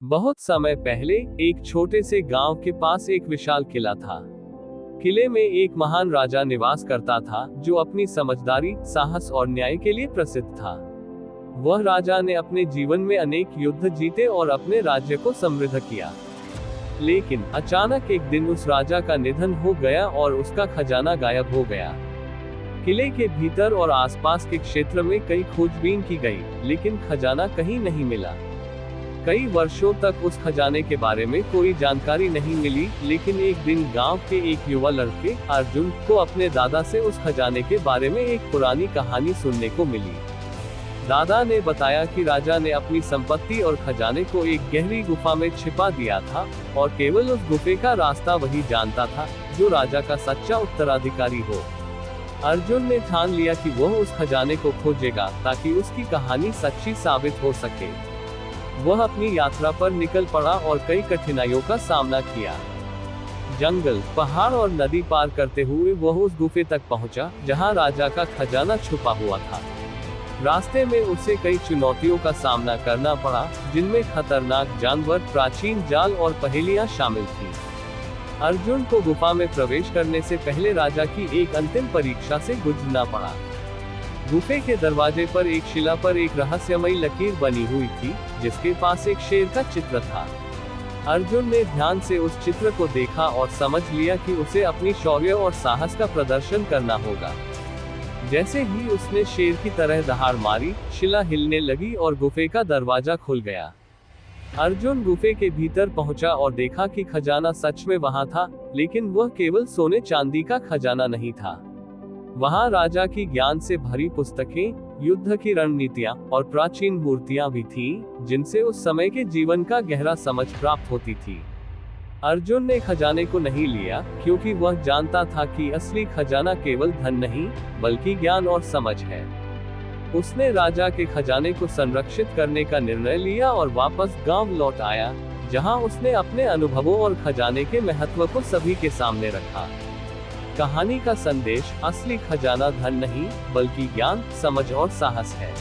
बहुत समय पहले एक छोटे से गांव के पास एक विशाल किला था। किले में एक महान राजा निवास करता था जो अपनी समझदारी, साहस और न्याय के लिए प्रसिद्ध था। वह राजा ने अपने जीवन में अनेक युद्ध जीते और अपने राज्य को समृद्ध किया। लेकिन अचानक एक दिन उस राजा का निधन हो गया और उसका खजाना गायब हो गया। किले के भीतर और आसपास के क्षेत्र में कई खोजबीन की गई, लेकिन खजाना कहीं नहीं मिला। कई वर्षों तक उस खजाने के बारे में कोई जानकारी नहीं मिली, लेकिन एक दिन गांव के एक युवा लड़के अर्जुन को अपने दादा से उस खजाने के बारे में एक पुरानी कहानी सुनने को मिली। दादा ने बताया कि राजा ने अपनी संपत्ति और खजाने को एक गहरी गुफा में छिपा दिया था और केवल उस गुफे का रास्ता वही जानता था जो राजा का सच्चा उत्तराधिकारी हो। अर्जुन ने ठान लिया कि वह उस खजाने को खोजेगा ताकि उसकी कहानी सच्ची साबित हो सके। वह अपनी यात्रा पर निकल पड़ा और कई कठिनाइयों का सामना किया। जंगल, पहाड़ और नदी पार करते हुए वह उस गुफे तक पहुंचा जहां राजा का खजाना छुपा हुआ था। रास्ते में उसे कई चुनौतियों का सामना करना पड़ा, जिनमें खतरनाक जानवर, प्राचीन जाल और पहेलियां शामिल थीं। अर्जुन को गुफा में प्रवेश करने से पहले राजा की एक अंतिम परीक्षा से गुजरना पड़ा। गुफे के दरवाजे पर एक शिला पर एक रहस्यमयी लकीर बनी हुई थी, जिसके पास एक शेर का चित्र था। अर्जुन ने ध्यान से उस चित्र को देखा और समझ लिया कि उसे अपनी शौर्य और साहस का प्रदर्शन करना होगा। जैसे ही उसने शेर की तरह दहाड़ मारी, शिला हिलने लगी और गुफे का दरवाजा खुल गया। अर्जुन गुफे के भीतर पहुंचा और देखा कि खजाना सच में वहां था, लेकिन वह केवल सोने चांदी का खजाना नहीं था। वहां राजा की ज्ञान से भरी पुस्तकें, युद्ध की रणनीतियां और प्राचीन मूर्तियां भी थीं, जिनसे उस समय के जीवन का गहरा समझ प्राप्त होती थी। अर्जुन ने खजाने को नहीं लिया, क्योंकि वह जानता था कि असली खजाना केवल धन नहीं, बल्कि ज्ञान और समझ है। उसने राजा के खजाने को संरक्षित करने का निर्णय लिया और वापस गांव लौट आया, जहां उसने अपने अनुभवों और खजाने के महत्व को सभी के सामने रखा। कहानी का संदेश: असली खजाना धन नहीं, बल्कि ज्ञान, समझ और साहस है।